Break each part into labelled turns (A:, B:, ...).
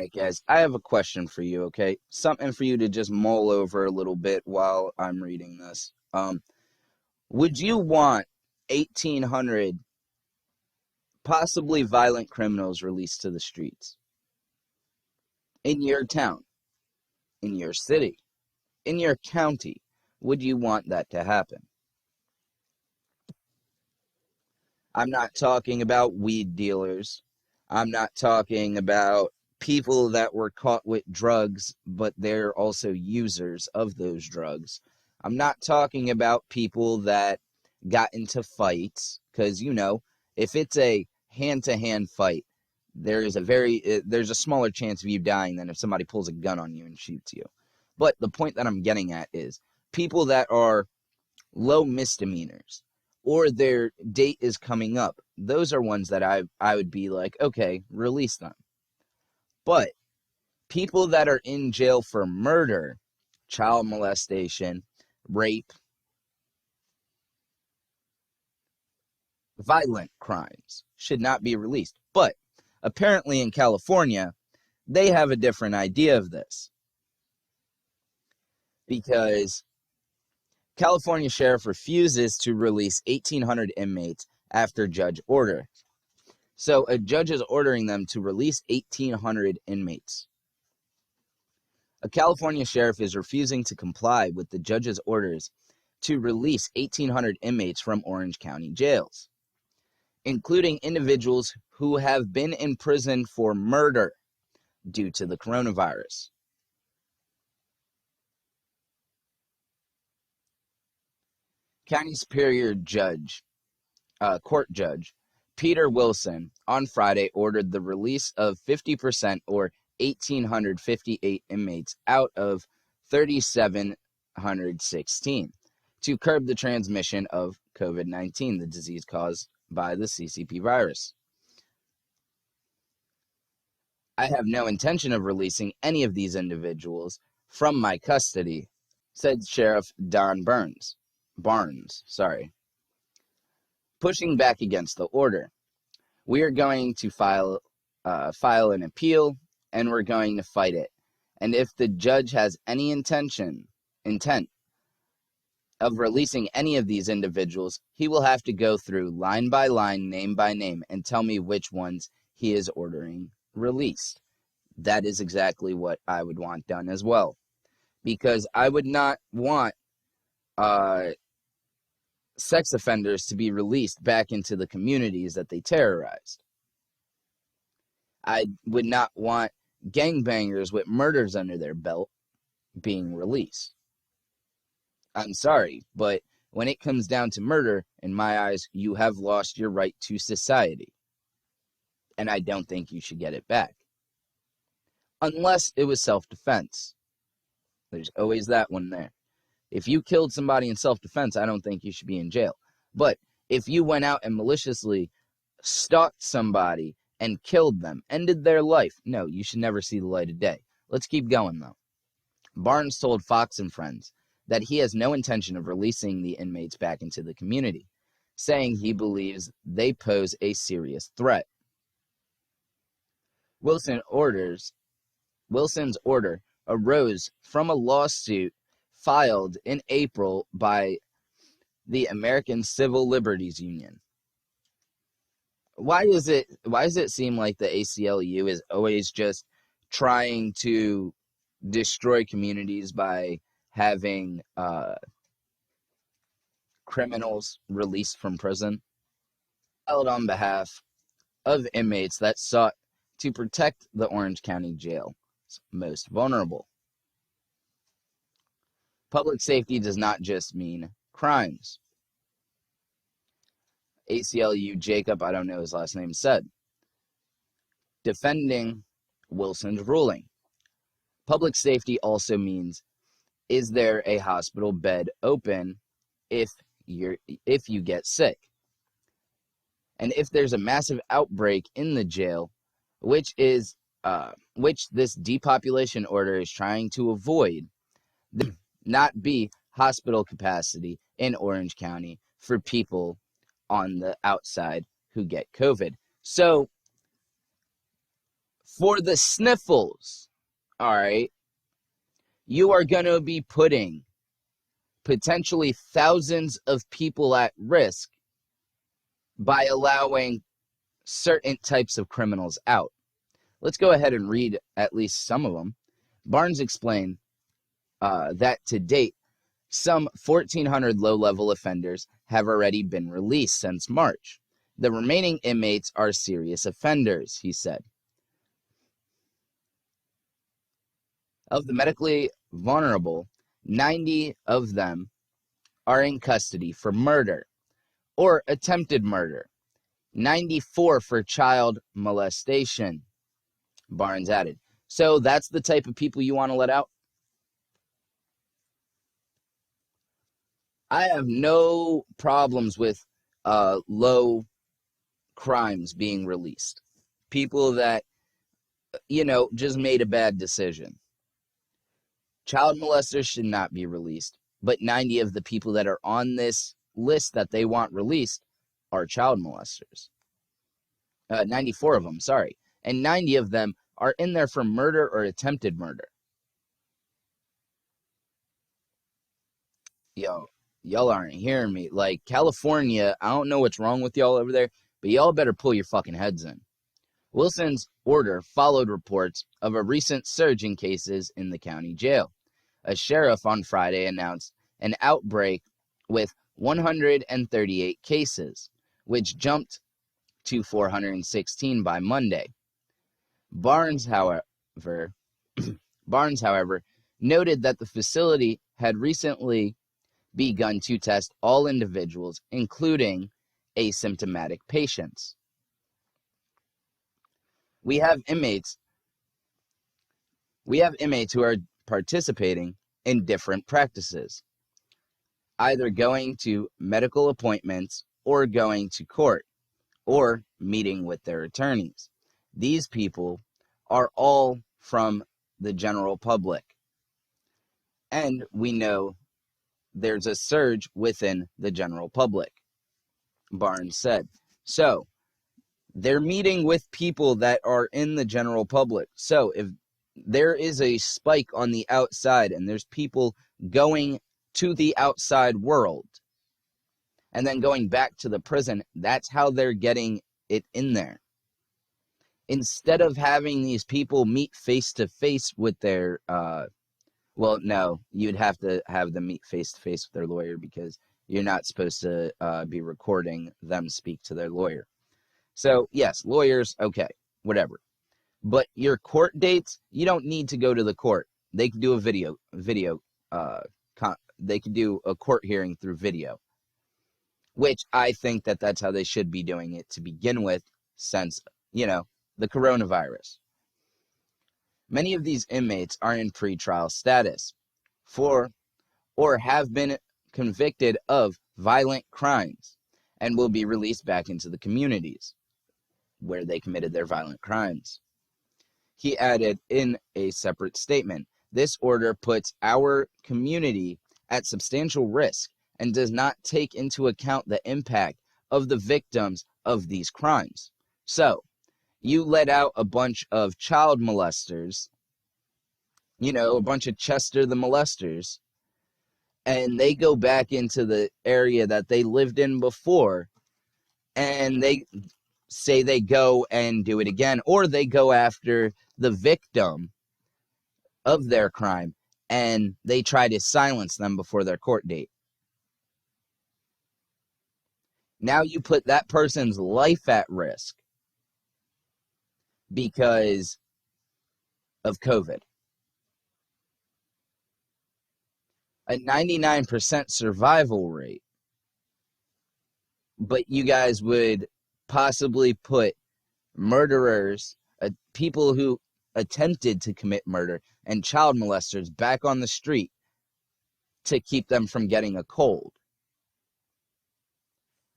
A: right, guys, I have a question for you, okay? Something for you to just mull over a little bit while I'm reading this. Would you want 1,800 possibly violent criminals released to the streets in your town, in your city, in your county? Would you want that to happen? I'm not talking about weed dealers. I'm not talking about people that were caught with drugs, but they're also users of those drugs. I'm not talking about people that got into fights, because, if it's a hand-to-hand fight, there's a smaller chance of you dying than if somebody pulls a gun on you and shoots you. But the point that I'm getting at is people that are low misdemeanors or their date is coming up. Those are ones that I would be like, okay, release them. But people that are in jail for murder, child molestation, rape, violent crimes should not be released. But apparently in California, they have a different idea of this, because California sheriff refuses to release 1,800 inmates after judge order. So a judge is ordering them to release 1,800 inmates. A California sheriff is refusing to comply with the judge's orders to release 1,800 inmates from Orange County jails, including individuals who have been in prison for murder due to the coronavirus. County Superior Court Judge Peter Wilson on Friday ordered the release of 50% or 1,858 inmates out of 3,716 to curb the transmission of COVID-19, the disease caused by the CCP virus. I have no intention of releasing any of these individuals from my custody, said Sheriff Don Barnes, pushing back against the order. We are going to file an appeal, and we're going to fight it. And if the judge has any intent of releasing any of these individuals, he will have to go through line by line, name by name, and tell me which ones he is ordering released. That is exactly what I would want done as well, because I would not want sex offenders to be released back into the communities that they terrorized. I would not want gangbangers with murders under their belt being released. I'm sorry, but when it comes down to murder, in my eyes, you have lost your right to society. And I don't think you should get it back. Unless it was self-defense. There's always that one there. If you killed somebody in self-defense, I don't think you should be in jail. But if you went out and maliciously stalked somebody and killed them, ended their life, no, you should never see the light of day. Let's keep going, though. Barnes told Fox and Friends that he has no intention of releasing the inmates back into the community, saying he believes they pose a serious threat. Wilson's order arose from a lawsuit filed in April by the American Civil Liberties Union. Why does it seem like the ACLU is always just trying to destroy communities by having criminals released from prison? Filed on behalf of inmates that sought to protect the Orange County Jail's most vulnerable. Public safety does not just mean crimes. ACLU Jacob, I don't know his last name, said, defending Wilson's ruling. Public safety also means, is there a hospital bed open if you get sick? And if there's a massive outbreak in the jail, which this depopulation order is trying to avoid, there not be hospital capacity in Orange County for people on the outside who get COVID. So For the sniffles, all right, you are going to be putting potentially thousands of people at risk by allowing certain types of criminals out. Let's go ahead and read at least some of them. Barnes explained that to date, some 1,400 low-level offenders have already been released since March. The remaining inmates are serious offenders, he said. Of the medically vulnerable, 90 of them are in custody for murder or attempted murder, 94 for child molestation, Barnes added. So that's the type of people you want to let out? I have no problems with low crimes being released. People that, just made a bad decision. Child molesters should not be released, but 90 of the people that are on this list that they want released are child molesters. 94 of them, sorry. And 90 of them are in there for murder or attempted murder. Y'all aren't hearing me. Like, California, I don't know what's wrong with y'all over there, but y'all better pull your fucking heads in. Wilson's order followed reports of a recent surge in cases in the county jail. A sheriff on Friday announced an outbreak with 138 cases, which jumped to 416 by Monday. Barnes, however, noted that the facility had recently begun to test all individuals, including asymptomatic patients. We have inmates who are participating in different practices, either going to medical appointments or going to court or meeting with their attorneys. These people are all from the general public. And we know there's a surge within the general public, Barnes said. So they're meeting with people that are in the general public. So if there is a spike on the outside and there's people going to the outside world and then going back to the prison, that's how they're getting it in there. Instead of having these people meet face to face with their, no, you'd have to have them meet face to face with their lawyer because you're not supposed to be recording them speak to their lawyer. So yes, lawyers, okay, whatever. But your court dates, you don't need to go to the court. They can do they can do a court hearing through video, which I think that that's how they should be doing it to begin with, since, the coronavirus. Many of these inmates are in pretrial status for or have been convicted of violent crimes and will be released back into the communities where they committed their violent crimes. He added in a separate statement, "This order puts our community at substantial risk and does not take into account the impact of the victims of these crimes." So, you let out a bunch of child molesters, a bunch of Chester the molesters, and they go back into the area that they lived in before, and they say they go and do it again, or they go after the victim of their crime and they try to silence them before their court date. Now you put that person's life at risk because of COVID. A 99% survival rate. But you guys would possibly put murderers, people who attempted to commit murder, and child molesters back on the street to keep them from getting a cold.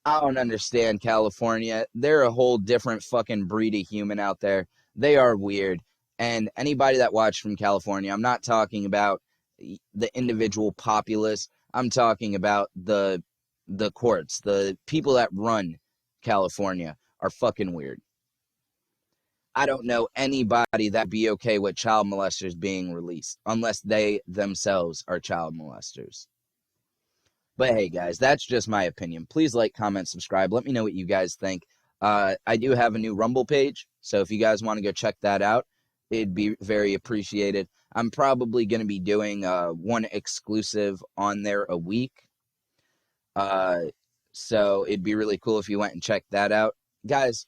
A: I don't understand California. They're a whole different fucking breed of human out there. They are weird. And anybody that watched from California, I'm not talking about the individual populace. I'm talking about the courts. The people that run California are fucking weird. I don't know anybody that'd be okay with child molesters being released unless they themselves are child molesters. But hey, guys, that's just my opinion. Please like, comment, subscribe. Let me know what you guys think. I do have a new Rumble page, so if you guys want to go check that out, it'd be very appreciated. I'm probably going to be doing one exclusive on there a week. So it'd be really cool if you went and checked that out. Guys,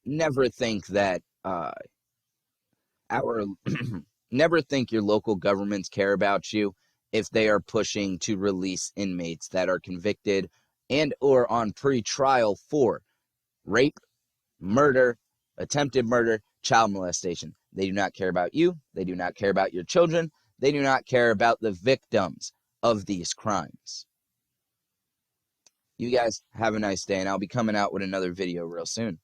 A: never think that our never think your local governments care about you if they are pushing to release inmates that are convicted and or on pre-trial for rape, murder, attempted murder, child molestation. They do not care about you. They do not care about your children. They do not care about the victims of these crimes. You guys have a nice day, and I'll be coming out with another video real soon.